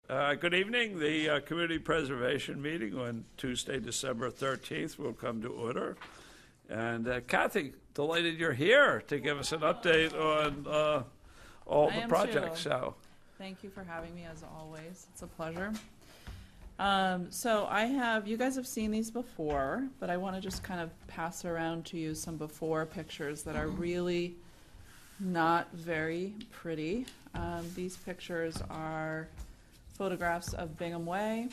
Good evening. The Community Preservation Meeting on Tuesday, December 13th will come to order. And Kathy, delighted you're here to give us an update on all the projects. So, thank you for having me, as always. It's a pleasure. So you guys have seen these before, but I want to just kind of pass around to you some before pictures that are really not very pretty. These pictures are photographs of Bingham Way,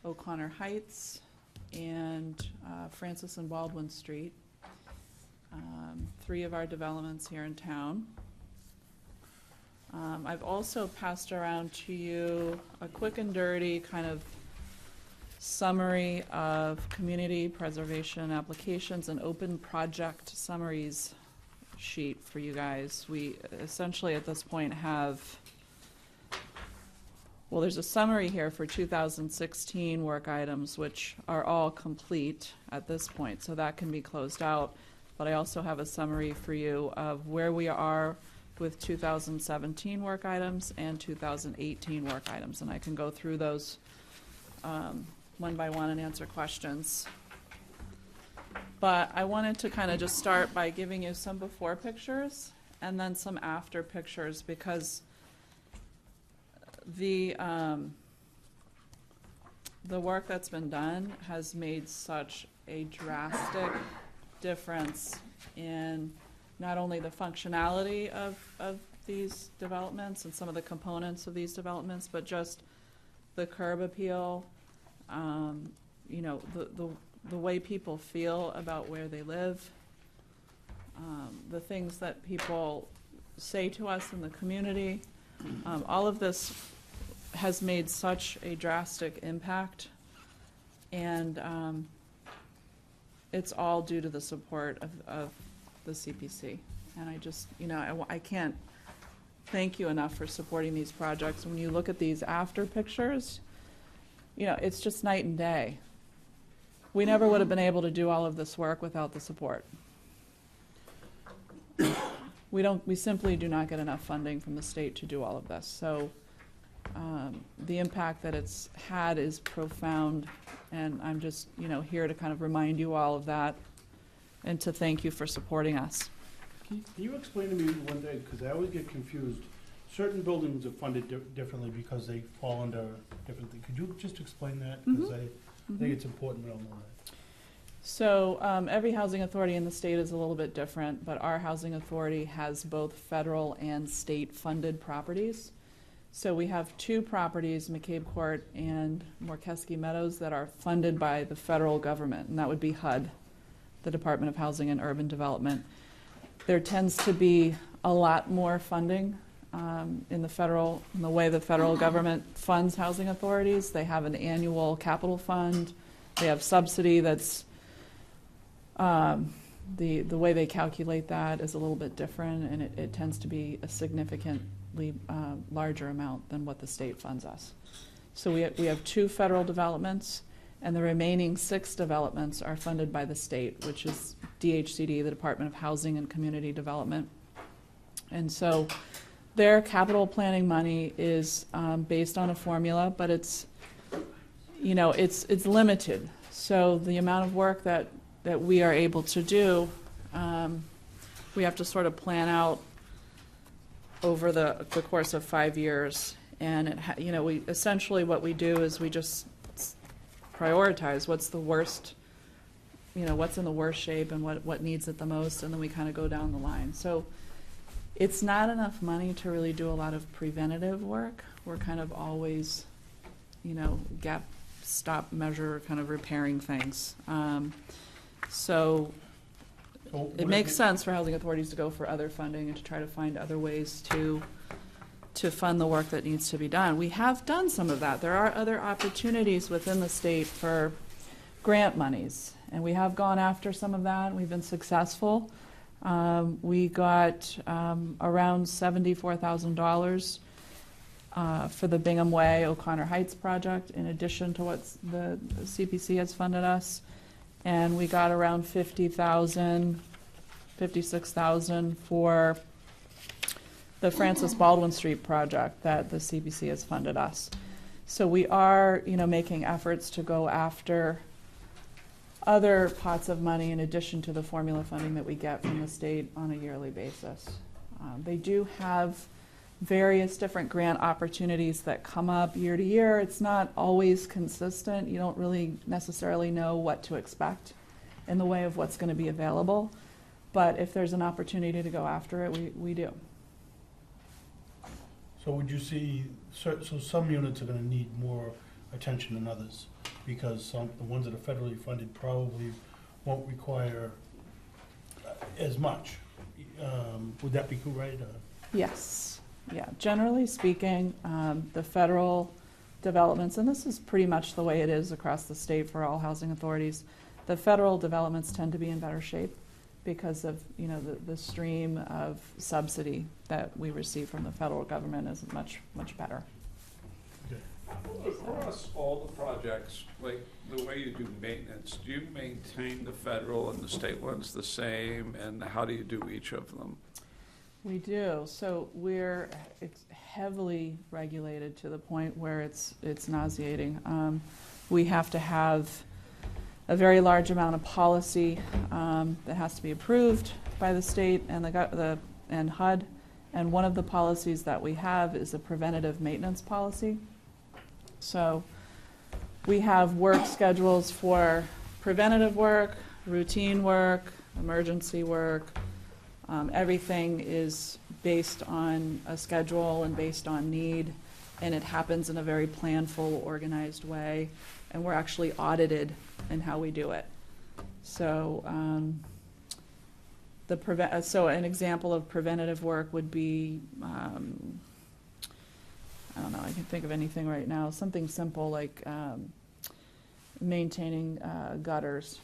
O'Connor Heights, and Francis and Baldwin Street. 3 of our developments here in town. I've also passed around to you a quick and dirty kind of summary of community preservation applications and open project summaries sheet for you guys. We essentially at this point have, well, there's a summary here for 2016 work items, which are all complete at this point, so that can be closed out. But I also have a summary for you of where we are with 2017 work items and 2018 work items, and I can go through those one by one and answer questions. But I wanted to kind of just start by giving you some before pictures and then some after pictures, because the work that's been done has made such a drastic difference in not only the functionality of these developments and some of the components of these developments, but just the curb appeal, you know, the way people feel about where they live, the things that people say to us in the community. All of this has made such a drastic impact, and it's all due to the support of the CPC. And I just, you know, I can't thank you enough for supporting these projects. When you look at these after pictures, you know, it's just night and day. We never would have been able to do all of this work without the support. We simply do not get enough funding from the state to do all of this. So the impact that it's had is profound, and I'm just, you know, here to kind of remind you all of that and to thank you for supporting us. Can you explain to me one day, because I always get confused, certain buildings are funded differently because they fall under different things. Could you just explain that? Because I think it's important we all know that. So every housing authority in the state is a little bit different, but our housing authority has both federal and state funded properties. So we have 2 properties, McCabe Court and Morkeski Meadows, that are funded by the federal government, and that would be HUD, the Department of Housing and Urban Development. There tends to be a lot more funding in the way the federal government funds housing authorities. They have an annual capital fund. They have subsidy that's, the way they calculate that is a little bit different, and it tends to be a significantly larger amount than what the state funds us. So we have 2 federal developments, and the remaining 6 developments are funded by the state, which is DHCD, the Department of Housing and Community Development. And so their capital planning money is based on a formula, but it's, you know, it's limited. So the amount of work that we are able to do, we have to sort of plan out over the course of 5 years. And you know, we essentially what we do is we just prioritize what's the worst, you know, what's in the worst shape and what needs it the most, and then we kind of go down the line. So it's not enough money to really do a lot of preventative work. We're kind of always, you know, gap, stop, measure, kind of repairing things. So it makes sense for housing authorities to go for other funding and to try to find other ways to fund the work that needs to be done. We have done some of that. There are other opportunities within the state for grant monies, and we have gone after some of that. We've been successful. We got around $74,000 for the Bingham Way O'Connor Heights project, in addition to what the CPC has funded us. And we got around $56,000 for the Francis Baldwin Street project that the CPC has funded us. So we are, making efforts to go after other pots of money in addition to the formula funding that we get from the state on a yearly basis. They do have various different grant opportunities that come up year to year. It's not always consistent. You don't really necessarily know what to expect in the way of what's going to be available. But if there's an opportunity to go after it, we do. So would you see, so some units are gonna need more attention than others? Because the ones that are federally funded probably won't require as much. Would that be right? Yes. Yeah. Generally speaking, the federal developments, and this is pretty much the way it is across the state for all housing authorities, the federal developments tend to be in better shape because of, the stream of subsidy that we receive from the federal government is much, much better. Across all the projects, like the way you do maintenance, do you maintain the federal and the state ones the same, and how do you do each of them? We do. So it's heavily regulated to the point where it's nauseating. We have to have a very large amount of policy that has to be approved by the state and and HUD. And one of the policies that we have is a preventative maintenance policy. So we have work schedules for preventative work, routine work, emergency work. Everything is based on a schedule and based on need, and it happens in a very planful, organized way, and we're actually audited in how we do it. So so an example of preventative work would be, I don't know, I can think of anything right now, something simple like maintaining gutters,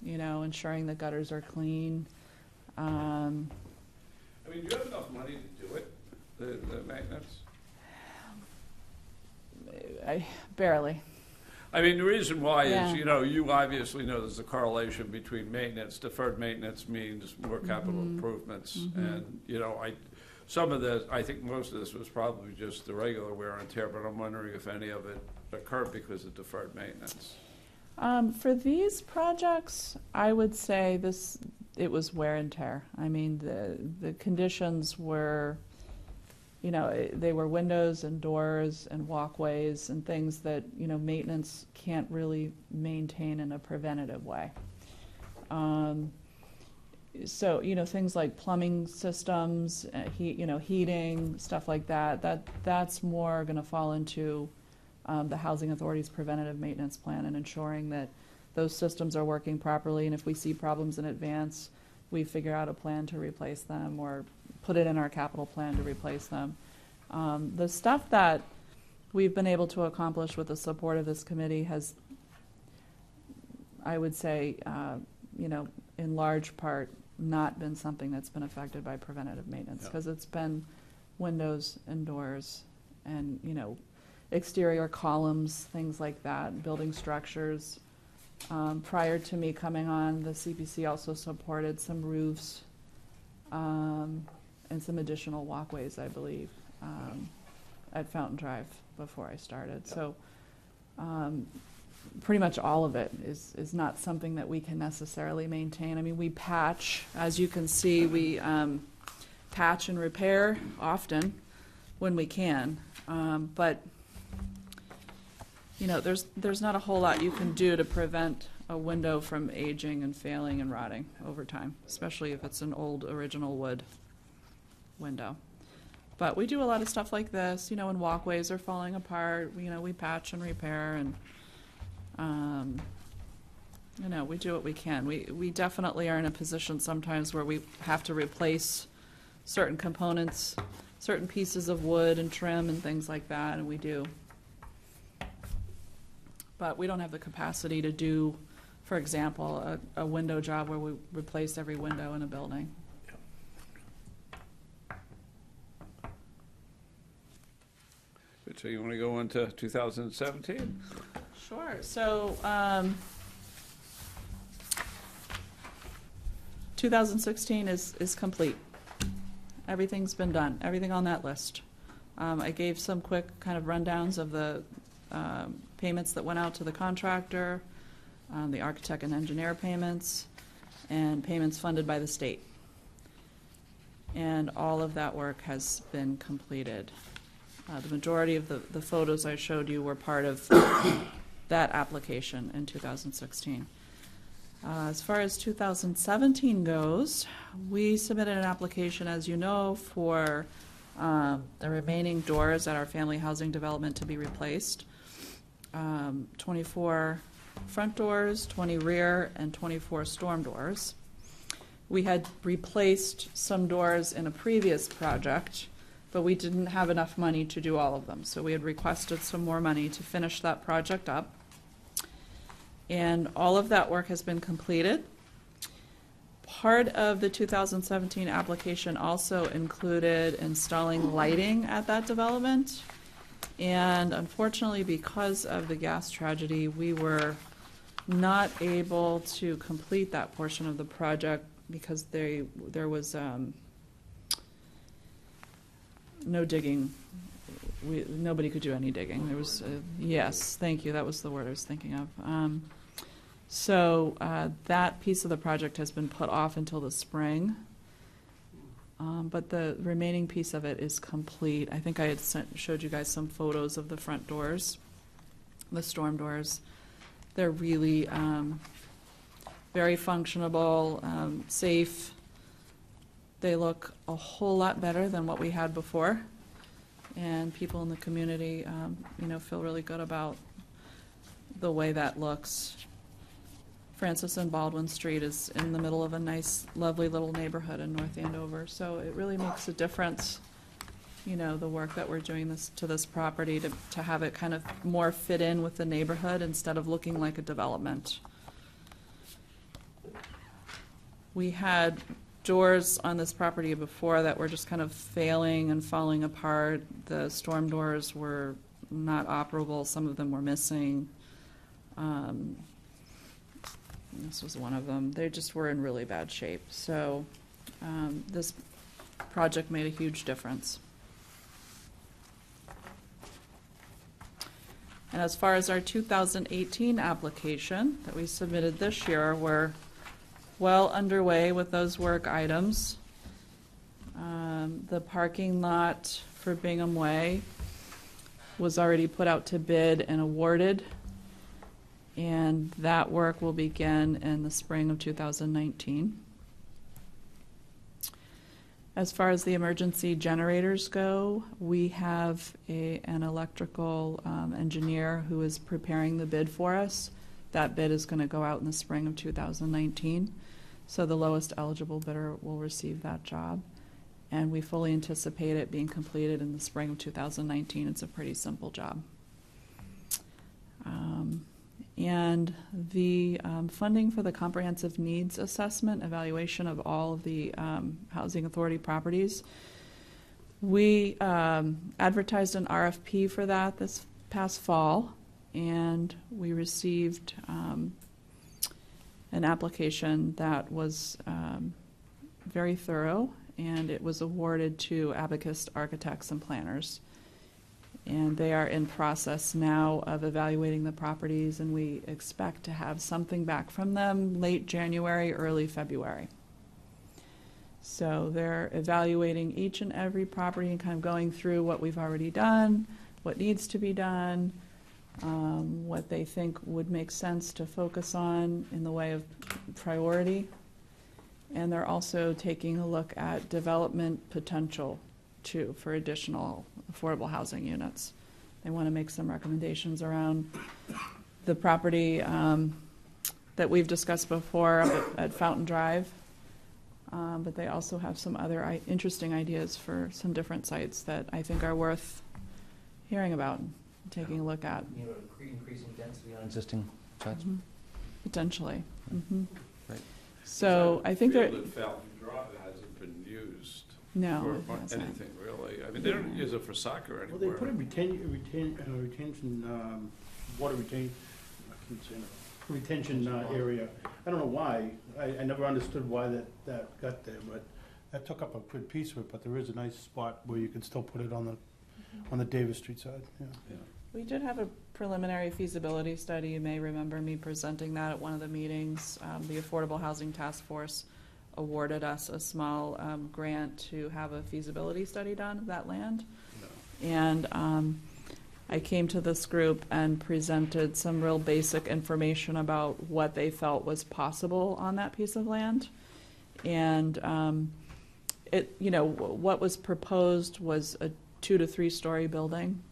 ensuring the gutters are clean. I mean, do you have enough money to do it, the maintenance? Barely. I mean, the reason why Yeah. is, you obviously know there's a correlation between maintenance. Deferred maintenance means more capital improvements. And, some of this, I think most of this was probably just the regular wear and tear, but I'm wondering if any of it occurred because of deferred maintenance. For these projects, I would say it was wear and tear. I mean, the conditions were, they were windows and doors and walkways and things that, maintenance can't really maintain in a preventative way. So, things like plumbing systems, heating, stuff like that's more going to fall into the Housing Authority's preventative maintenance plan and ensuring that those systems are working properly. And if we see problems in advance, we figure out a plan to replace them or put it in our capital plan to replace them. The stuff that we've been able to accomplish with the support of this committee has, I would say, in large part, not been something that's been affected by preventative maintenance, because it's been windows and doors and, exterior columns, things like that, building structures. Prior to me coming on, the CPC also supported some roofs and some additional walkways, I believe, at Fountain Drive before I started. So pretty much all of it is not something that we can necessarily maintain. I mean, we patch, as you can see, we patch and repair often when we can, but there's not a whole lot you can do to prevent a window from aging and failing and rotting over time, especially if it's an old original wood window. But we do a lot of stuff like this, when walkways are falling apart, we patch and repair, and we do what we can. We definitely are in a position sometimes where we have to replace certain components, certain pieces of wood and trim and things like that, and we do. But we don't have the capacity to do, for example, a window job where we replace every window in a building. So you want to go into 2017? Sure. So 2016 is complete. Everything's been done, everything on that list. I gave some quick kind of rundowns of the payments that went out to the contractor, the architect and engineer payments, and payments funded by the state. And all of that work has been completed. The majority of the photos I showed you were part of that application in 2016. As far as 2017 goes, we submitted an application, as you know, for the remaining doors at our family housing development to be replaced. 24 front doors, 20 rear, and 24 storm doors. We had replaced some doors in a previous project, but we didn't have enough money to do all of them. So we had requested some more money to finish that project up. And all of that work has been completed. Part of the 2017 application also included installing lighting at that development. And unfortunately, because of the gas tragedy, we were not able to complete that portion of the project because there was no digging. Nobody could do any digging. There was, yes, thank you, that was the word I was thinking of. So that piece of the project has been put off until the spring. But the remaining piece of it is complete. I think I had showed you guys some photos of the front doors, the storm doors. They're really very functional, safe. They look a whole lot better than what we had before. And people in the community, feel really good about the way that looks. Francis and Baldwin Street is in the middle of a nice, lovely little neighborhood in North Andover. So it really makes a difference, the work that we're doing to this property to have it kind of more fit in with the neighborhood instead of looking like a development. We had doors on this property before that were just kind of failing and falling apart. The storm doors were not operable. Some of them were missing. This was one of them. They just were in really bad shape. So this project made a huge difference. And as far as our 2018 application that we submitted this year, we're well underway with those work items. The parking lot for Bingham Way was already put out to bid and awarded. And that work will begin in the spring of 2019. As far as the emergency generators go, we have an electrical engineer who is preparing the bid for us. That bid is going to go out in the spring of 2019. So the lowest eligible bidder will receive that job. And we fully anticipate it being completed in the spring of 2019. It's a pretty simple job. And the funding for the comprehensive needs assessment, evaluation of all of the housing authority properties, we advertised an RFP for that this past fall, and we received an application that was very thorough, and it was awarded to Abacus Architects and Planners. And they are in process now of evaluating the properties, and we expect to have something back from them late January, early February. So they're evaluating each and every property and kind of going through what we've already done, what needs to be done, what they think would make sense to focus on in the way of priority. And they're also taking a look at development potential too for additional affordable housing units. They want to make some recommendations around the property that we've discussed before at Fountain Drive, but they also have some other interesting ideas for some different sites that I think are worth hearing about and taking a look at. Increasing density on existing sites? Mm-hmm. Potentially. Mm-hmm. Right. So I think that that Fountain Drive hasn't been used no, for it hasn't. anything really. I mean, they don't use it for soccer Well, they anymore. put a retention, water retain, I can't say no, retention area. I don't know why. I never understood why that got there, but that took up a good piece of it, but there is a nice spot where you can still put it on the Davis Street side, yeah. We did have a preliminary feasibility study. You may remember me presenting that at one of the meetings. The Affordable Housing Task Force awarded us a small grant to have a feasibility study done of that land. And I came to this group and presented some real basic information about what they felt was possible on that piece of land. And what was proposed was a 2 to 3 story building.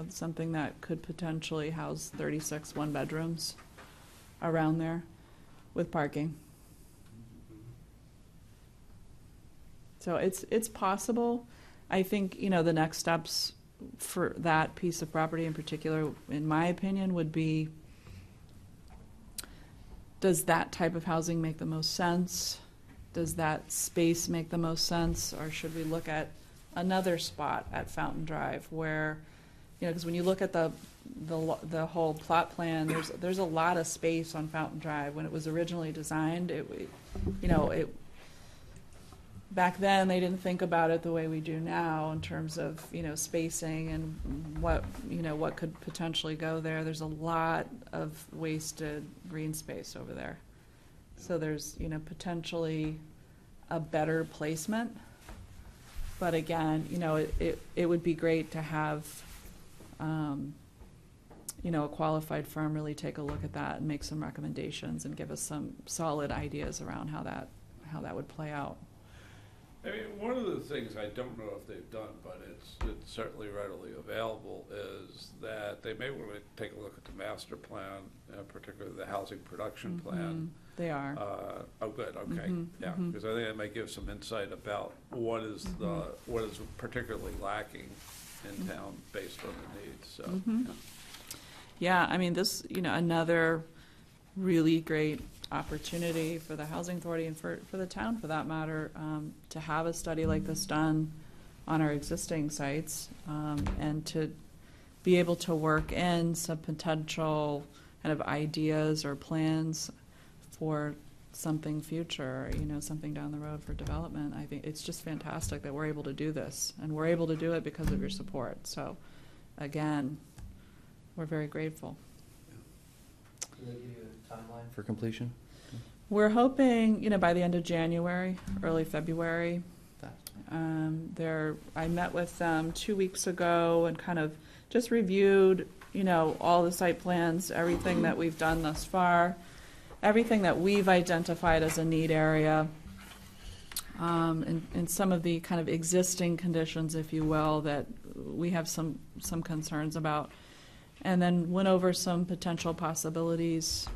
Something that could potentially house 36 one-bedrooms around there with parking. So it's possible. I think, the next steps for that piece of property in particular, in my opinion, would be, does that type of housing make the most sense? Does that space make the most sense? Or should we look at another spot at Fountain Drive where, because when you look at the whole plot plan, there's a lot of space on Fountain Drive. When it was originally designed, back then they didn't think about it the way we do now in terms of spacing and what could potentially go there. There's a lot of wasted green space over there, so there's potentially a better placement. But again, it would be great to have a qualified firm really take a look at that and make some recommendations and give us some solid ideas around how that would play out. I mean, one of the things I don't know if they've done, but it's certainly readily available, is that they may want to take a look at the master plan, particularly the housing production plan. They are. Oh, good. Okay. Yeah, because I think it may give some insight about what is particularly lacking in town based on the needs. So. Yeah, I mean, this another really great opportunity for the Housing Authority and for the town, for that matter, to have a study like this done on our existing sites, and to be able to work in some potential kind of ideas or plans for something future, something down the road for development. I think it's just fantastic that we're able to do this, and we're able to do it because of your support. So, again, we're very grateful. Can they give you a timeline for completion? We're hoping, by the end of January, early February. I met with them 2 weeks ago and kind of just reviewed, all the site plans, everything that we've done thus far, everything that we've identified as a need area, and some of the kind of existing conditions, if you will, that we have some concerns about, and then went over some potential possibilities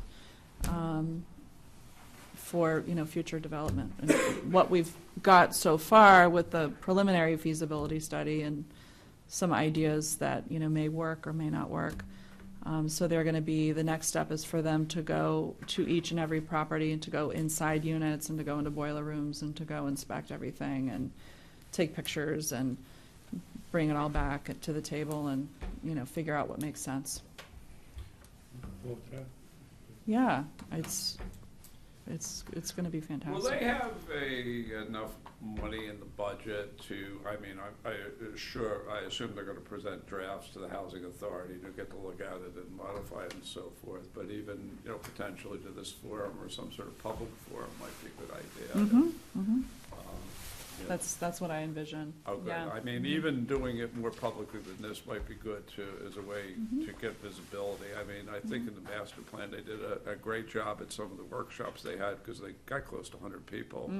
for future development. And what we've got so far with the preliminary feasibility study and some ideas that may work or may not work. So they're going to be, the next step is for them to go to each and every property and to go inside units and to go into boiler rooms and to go inspect everything and take pictures and bring it all back to the table and figure out what makes sense. Yeah, it's going to be fantastic. Will they have enough money in the budget to, I mean, I assume they're going to present drafts to the Housing Authority to get to look at it and modify it and so forth, but even, potentially to this forum or some sort of public forum might be a good idea. That's what I envision. Oh, good. Yeah. I mean, even doing it more publicly than this might be good too, as a way to get visibility. I mean, I think in the master plan, they did a great job at some of the workshops they had, because they got close to 100 people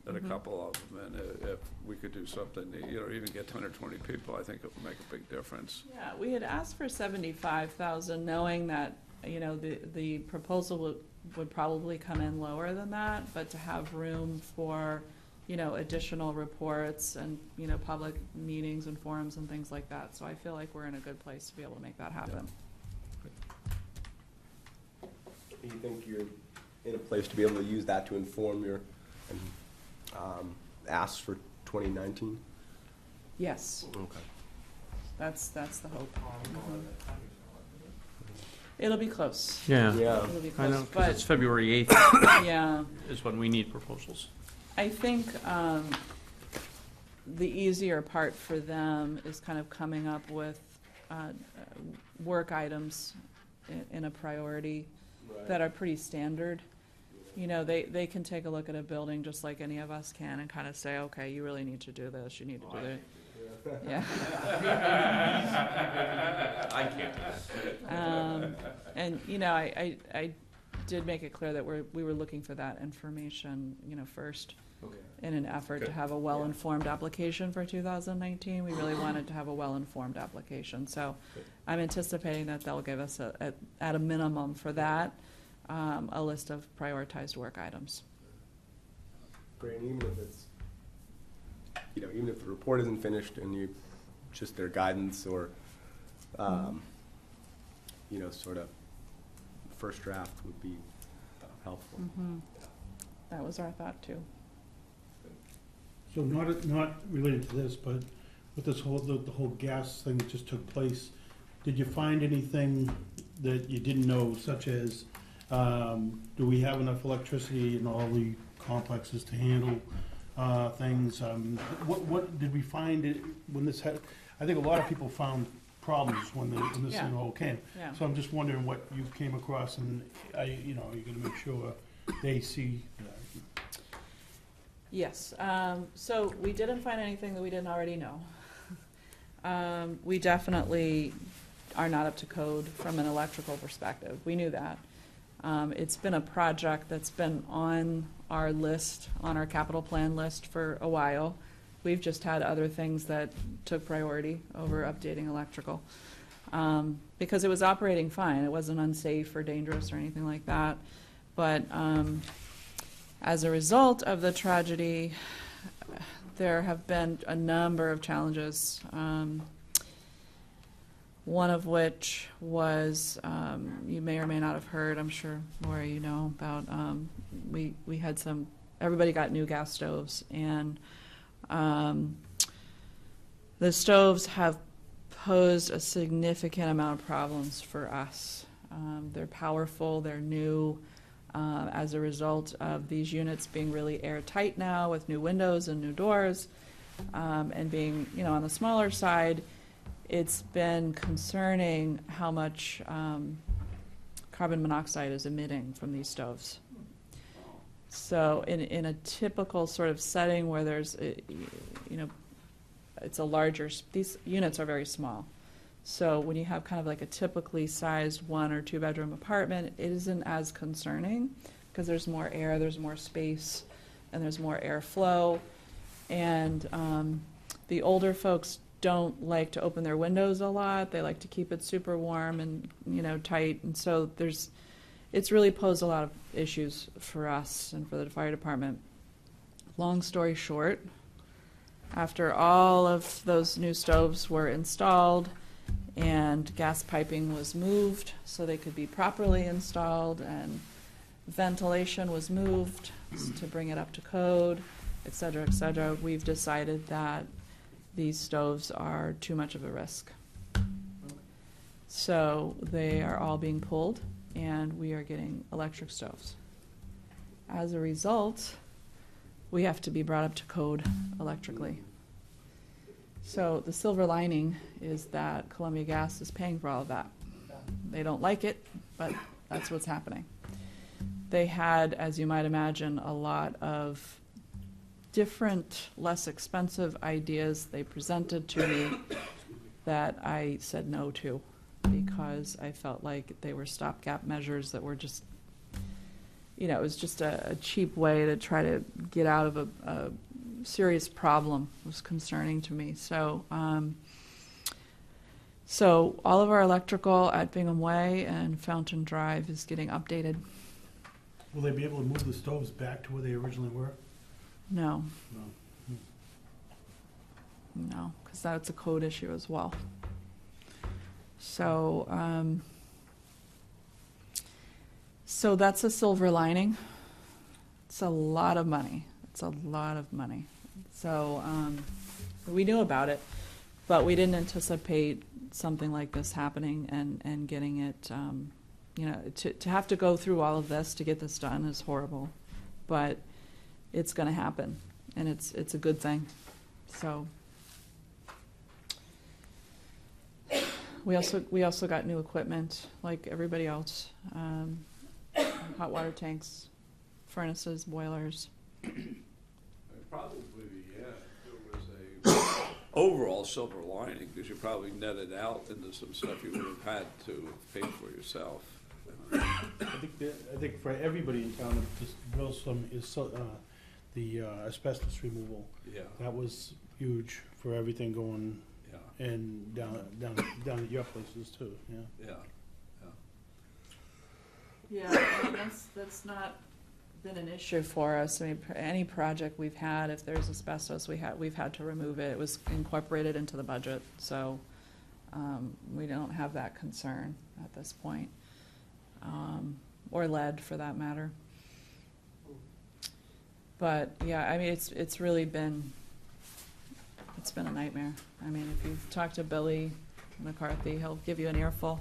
at a couple of them. And if we could do something, even get 10 or 20 people, I think it would make a big difference. Yeah, we had asked for 75,000, knowing that, the proposal would probably come in lower than that, but to have room for additional reports and, public meetings and forums and things like that. So I feel like we're in a good place to be able to make that happen. Do you think you're in a place to be able to use that to inform your asks for 2019? Yes, Okay. that's the hope. It'll be close. Yeah, Yeah. It'll be I know, close, 'cause it's February 8th yeah. is when we need proposals. I think the easier part for them is kind of coming up with work items in a priority that are pretty standard. You know, they can take a look at a building just like any of us can and kind of say, okay, you really need to do this, you need to do that. Yeah. I can't do that. And, you know, I did make it clear that we were looking for that information, you know, first Okay. in an effort to Good. have a well-informed application for 2019. We really wanted to have a well-informed application. So Good. I'm anticipating that they'll give us, at a minimum for that, a list of prioritized work items. Great, and even if it's, you know, even if the report isn't finished and you, just their guidance or, you know, sort of first draft would be helpful. Mhm. That was our thought too. So not related to this, but with this whole, the whole gas thing that just took place, did you find anything that you didn't know, such as, do we have enough electricity in all the complexes to handle things? What did we find it, when this had, I think a lot of people found problems when this Yeah. thing all came. Yeah. So I'm just wondering what you came across, and you know, you're gonna make sure they see. Yes, so we didn't find anything that we didn't already know. We definitely are not up to code from an electrical perspective. We knew that. It's been a project that's been on our list, on our capital plan list for a while. We've just had other things that took priority over updating electrical. Because it was operating fine. It wasn't unsafe or dangerous or anything like that. But as a result of the tragedy, there have been a number of challenges. One of which was, you may or may not have heard, I'm sure, Laura, you know, about, we had some, everybody got new gas stoves, and the stoves have posed a significant amount of problems for us. They're powerful, they're new. As a result of these units being really airtight now with new windows and new doors, and being, you know, on the smaller side, it's been concerning how much carbon monoxide is emitting from these stoves. So in a typical sort of setting where there's, you know, it's a larger, these units are very small. So when you have kind of like a typically sized 1 or 2 bedroom apartment, it isn't as concerning because there's more air, there's more space, and there's more airflow. And the older folks don't like to open their windows a lot. They like to keep it super warm and, you know, tight. And so it's really posed a lot of issues for us and for the fire department. Long story short, after all of those new stoves were installed, and gas piping was moved so they could be properly installed, and ventilation was moved to bring it up to code, et cetera, we've decided that these stoves are too much of a risk. So they are all being pulled, and we are getting electric stoves. As a result, we have to be brought up to code electrically. So the silver lining is that Columbia Gas is paying for all of that. They don't like it, but that's what's happening. They had, as you might imagine, a lot of different, less expensive ideas they presented to me that I said no to because I felt like they were stopgap measures that were just, you know, it was just a cheap way to try to get out of a serious problem. Was concerning to me. So, so all of our electrical at Bingham Way and Fountain Drive is getting updated. Will they be able to move the stoves back to where they originally were? No, No. no, because that's a code issue as well. So, so that's a silver lining. It's a lot of money. It's a lot of money. So we knew about it, but we didn't anticipate something like this happening and getting it, you know, to have to go through all of this to get this done is horrible. But it's gonna happen, and it's a good thing, so. We also got new equipment, like everybody else, hot water tanks, furnaces, boilers. Probably, yeah, there was a overall silver lining, because you probably netted out into some stuff you would have had to pay for yourself. I think for everybody in town, this real sum is the asbestos removal. Yeah, That was huge for everything going, yeah, and down at your places too, yeah. yeah. Yeah, that's not been an issue for us. I mean, any project we've had, if there's asbestos, we've had to remove it. It was incorporated into the budget, so we don't have that concern at this point. Or lead, for that matter. But, yeah, I mean, it's really been, it's been a nightmare. I mean, if you talk to Billy McCarthy, he'll give you an earful.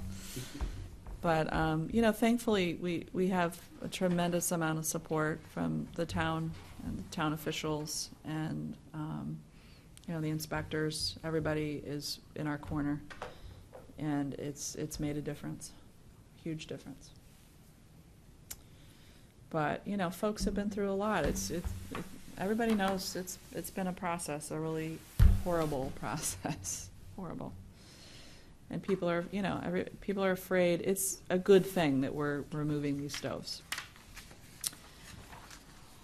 But, you know, thankfully, we have a tremendous amount of support from the town and the town officials and, you know, the inspectors. Everybody is in our corner, and it's made a difference, huge difference. But, you know, folks have been through a lot. Everybody knows it's been a process, a really horrible process, horrible. And people are, you know, people are afraid. It's a good thing that we're removing these stoves.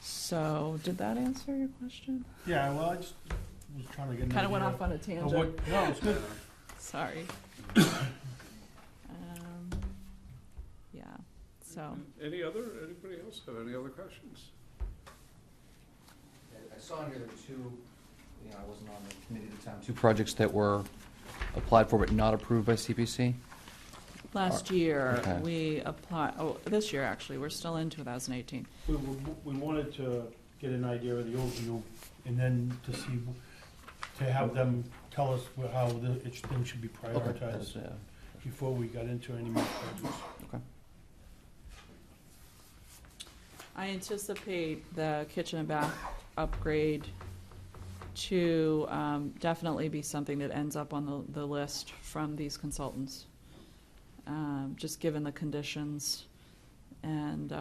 So, did that answer your question? Yeah, well, I just was trying to get an Kind of went idea off on a of tangent. No, it's good. Sorry. Yeah, so. Anybody else have any other questions? I saw in here there were two, you know, I wasn't on the committee at the time, two projects that were applied for but not approved by CPC. Last year, Okay. we applied, this year, actually, we're still in 2018. We wanted to get an idea of the overview, and then to have them tell us how each thing should be prioritized before we got into any more projects. Okay. I anticipate the kitchen and bath upgrade to definitely be something that ends up on the list from these consultants, just given the conditions and,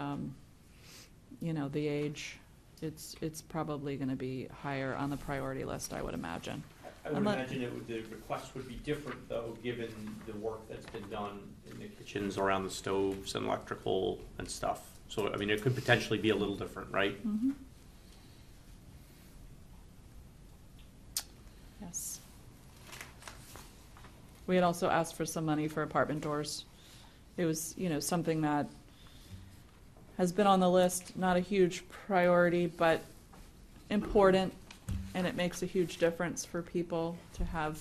you know, the age. It's probably going to be higher on the priority list, I would imagine. I would Unless- imagine the request would be different, though, given the work that's been done in the kitchens around the stoves and electrical and stuff. So, I mean, it could potentially be a little different, right? Mm-hmm. Yes. We had also asked for some money for apartment doors. It was, you know, something that has been on the list, not a huge priority, but important, and it makes a huge difference for people to have,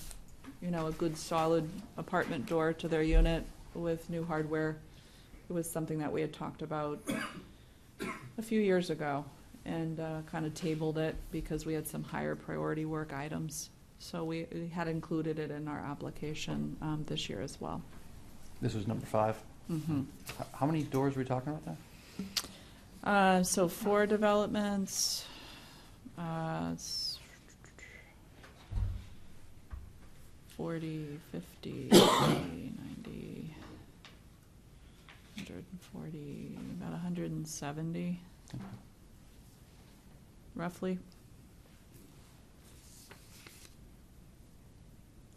you know, a good solid apartment door to their unit with new hardware. It was something that we had talked about a few years ago and kind of tabled it because we had some higher priority work items. So we had included it in our application this year as well. This was number 5. Mm-hmm. How many doors are we talking about there? So 4 developments, it's 40, 50, 90, 140, about 170, roughly.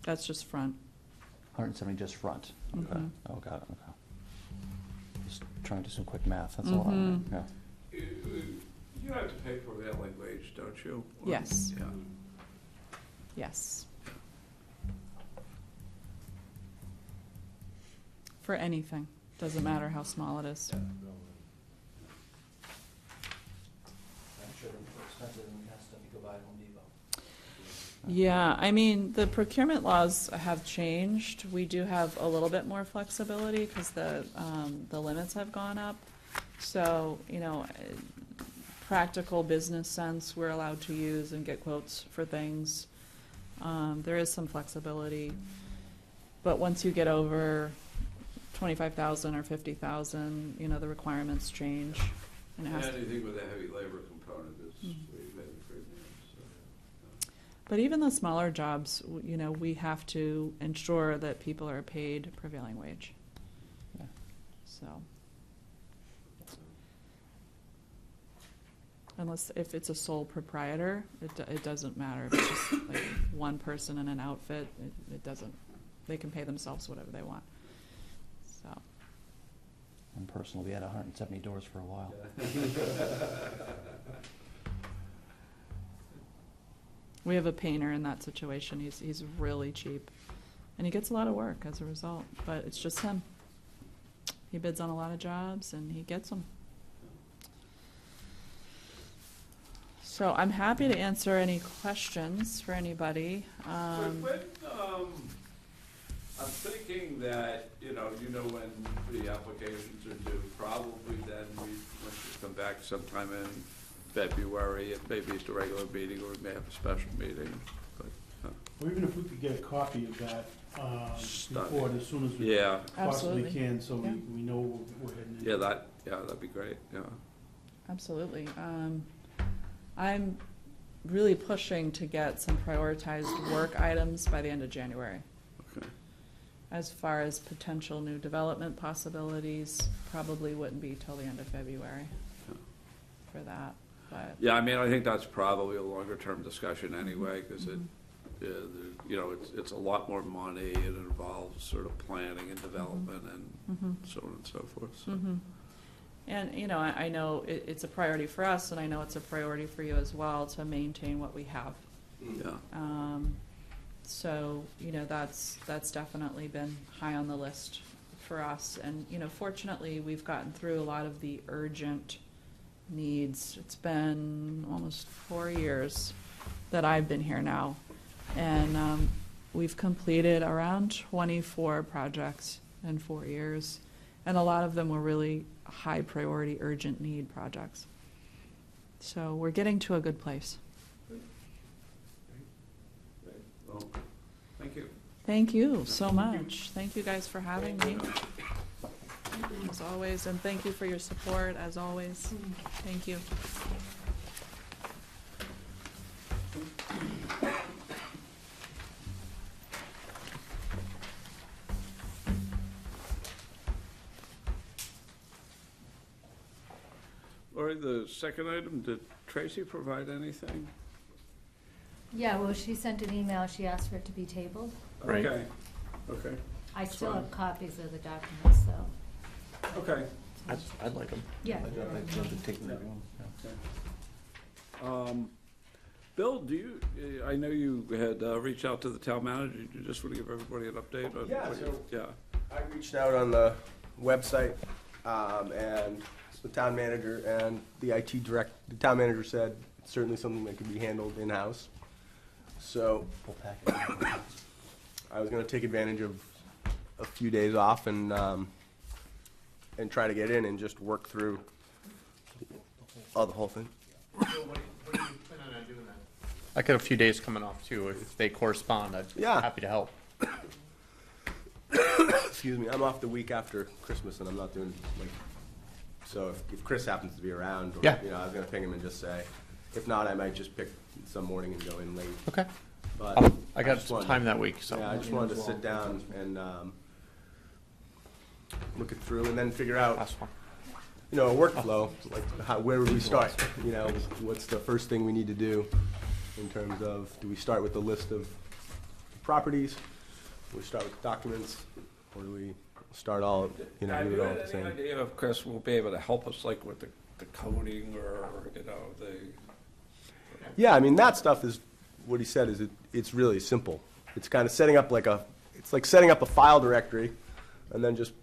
That's just front. 170 just front. Okay. Mhm. Oh, got it. Okay. Just trying to do some quick math. That's a lot. Mhm. Yeah. You have to pay prevailing wage, don't you? Yes. Yeah. Yes. For anything, doesn't matter how small it is. I'm sure they're more expensive than the kind of stuff you go buy at Home Depot. Yeah, I mean, the procurement laws have changed. We do have a little bit more flexibility because the limits have gone up. So, you know, practical business sense, we're allowed to use and get quotes for things. There is some flexibility. But once you get over 25,000 or 50,000, you know, the requirements change. And it has to, Anything with a heavy labor component is But even the smaller jobs, you know, we have to ensure that people are paid prevailing wage. Yeah. So. Unless, if it's a sole proprietor, it doesn't matter. If it's just like one person in an outfit, it doesn't, they can pay themselves whatever they want. So, One person will be at 170 doors for a while. we have a painter in that situation. He's really cheap. And he gets a lot of work as a result, but it's just him. He bids on a lot of jobs and he gets them. So I'm happy to answer any questions for anybody. I'm thinking that, you know, when the applications are due, probably then we should come back sometime in February. It may be at the regular meeting, or we may have a special meeting, but, Or even if we could get a copy of that Stunning. report as soon as we yeah, possibly Absolutely. can, so Yeah. we know we're heading in. that'd be great, yeah. Absolutely. I'm really pushing to get some prioritized work items by the end of January. Okay. As far as potential new development possibilities, probably wouldn't be till the end of February Yeah. for that, but. Yeah, I mean, I think that's probably a longer-term discussion anyway, because it's a lot more money, it involves sort of planning and development and so on and so forth, so. Mhm. And, you know, I know it's a priority for us, and I know it's a priority for you as well, to maintain what we have. Yeah, So, you know, that's definitely been high on the list for us. And, you know, fortunately, we've gotten through a lot of the urgent needs. It's been almost 4 years that I've been here now. And we've completed around 24 projects in 4 years. And a lot of them were really high priority, urgent need projects. So we're getting to a good place. well, thank you. Thank you so much. Thank you guys for having me, as always, and thank you for your support, as always. Thank you. Lori, the second item, did Tracy provide anything? Yeah, well, she sent an email, she asked for it to be tabled. Right. Okay, okay, I That's still fine. have copies of the documents, so, okay. I'd like them. yeah. Bill, do you, I know you had reached out to the town manager, do you just want to give everybody an update on? Yeah, what you- so- Yeah, I reached out on the website, and the town manager and the the town manager said it's certainly something that could be handled in-house. So, I was gonna take advantage of a few days off and try to get in and just work through the whole thing. I got a few days coming off too, if they correspond, I'd be Yeah. happy to help. Excuse me, I'm off the week after Christmas and I'm not doing, so if Chris happens to be around, or, Yeah. I was gonna ping him and just say, if not, I might just pick some morning and go in late. Okay. But I got just some wanted- time that week, so. Yeah, I just wanted to sit down and, look it through and then figure out, That's fine. a workflow, like where would we start? What's the first thing we need to do in terms of, do we start with the list of properties? Do we start with documents? Or do we start all, do it all Have you at had the any same? idea if Chris will be able to help us, like, with the coding, or, the, Yeah, I mean, that stuff is, what he said is, it's really simple. It's kind of setting up it's like setting up a file directory and then just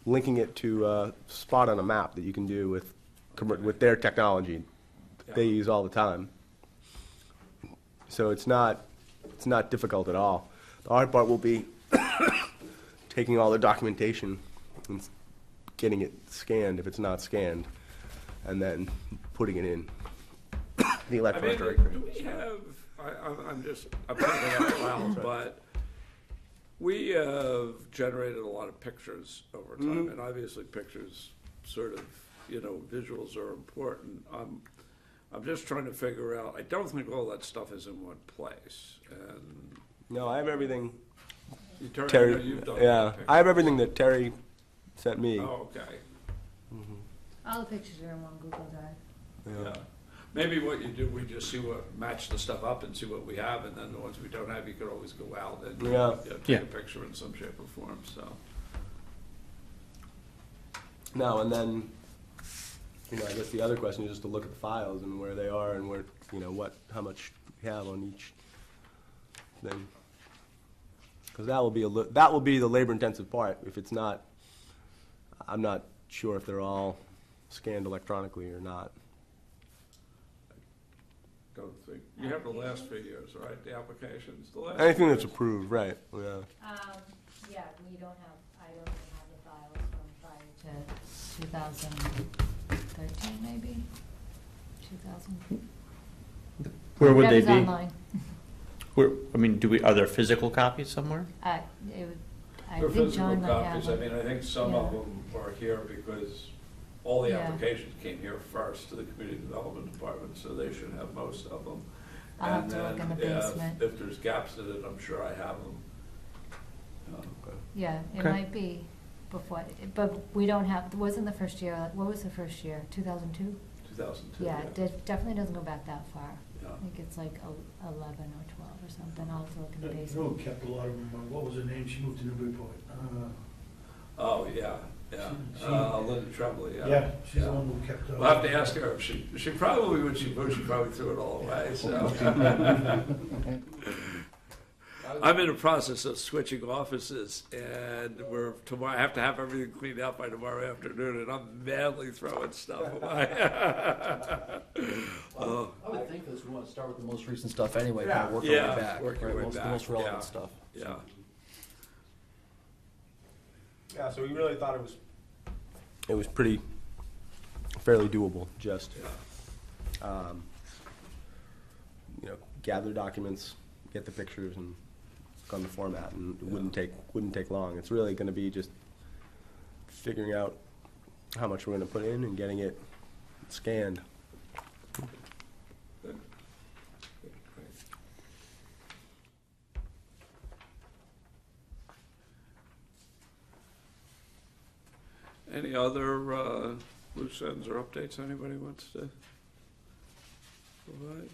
linking it to a spot on a map that you can do with their technology they use all the time. So it's not difficult at all. The hard part will be taking all the documentation and getting it scanned if it's not scanned, and then putting it in the I mean, electronic directory. do we have, I'm thinking out loud, but we have generated a lot of pictures over time, and obviously pictures sort of, visuals are important. I'm just trying to figure out, I don't think all that stuff is in one place, and No, I have everything, you turn, Terry, you've done. yeah, that I have everything that Terry sent me. Oh, okay, All the pictures are in one Google Drive. yeah. Maybe what you do, we just see what, match the stuff up and see what we have, and then the ones we don't have, you could always go out and, Yeah. take Yeah. a picture in some shape or form, so. No, and then, you know, I guess the other question is just to look at the files and where they are and where, you know, how much we have on each thing. Because that will be the labor-intensive part. If it's not, I'm not sure if they're all scanned electronically or not. Don't think, you have the last few years, right, the applications, the last. Anything few that's years. approved, right, yeah. Yeah, we don't have, I don't even have the files from prior to 2013, maybe? 2000? Where would they Whatever's be? online. Where, I mean, are there physical copies somewhere? I For think physical John might have copies, I one. mean, I think some of Yeah. them are here because all the Yeah. applications came here first to the Community Development Department, so they should have most of them. I'll have And to look in the then basement. if there's gaps in it, I'm sure I have them. Yeah, it Okay. might be before, but we don't have, it wasn't the first year, what was the first year, 2002? 2002. Yeah, it definitely doesn't go back that far. Yeah. I think it's like 11 or 12 or something, I'll have to look in the You know basement. who kept a lot of them, what was her name, she moved to Newburyport. Oh, yeah, yeah. She- Linda Tremblay, yeah. Yeah, she's the Yeah. one who kept. We'll have to ask her if she probably, when she moved, she probably threw it all away, so. I'm in the process of switching offices, and tomorrow, I have to have everything cleaned out by tomorrow afternoon, and I'm madly throwing stuff away. Oh, I would think this, we want to start with the most recent stuff anyway, kind Yeah. of work our Yeah, way back, work your right? way The back, most relevant yeah. stuff. yeah. Yeah, so we really thought it was pretty, fairly doable, just, Yeah. you know, gather documents, get the pictures, and on the format, and it wouldn't take long. It's really gonna be just figuring out how much we're gonna put in and getting it scanned. Good. Good, great. Any other loose ends or updates anybody wants to provide?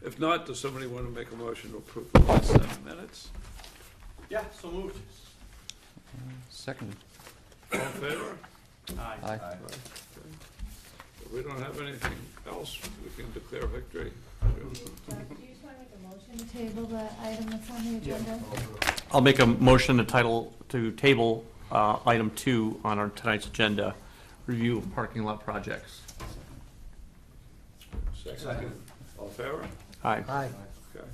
If not, does somebody want to make a motion to approve the last 7 minutes? Yeah, so moved. Second. All in favor? Aye. Okay. If we don't have anything else, we can declare victory. Do you just want to make a motion to table the item that's on the agenda? I'll make a motion to table item 2 on our tonight's agenda, review of parking lot projects. Second. All in favor? Aye. Aye. Okay.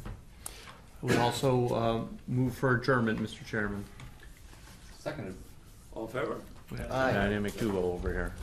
I would also move for adjournment, Mr. Chairman. Seconded. All in favor? Aye. Dynamic duo over here.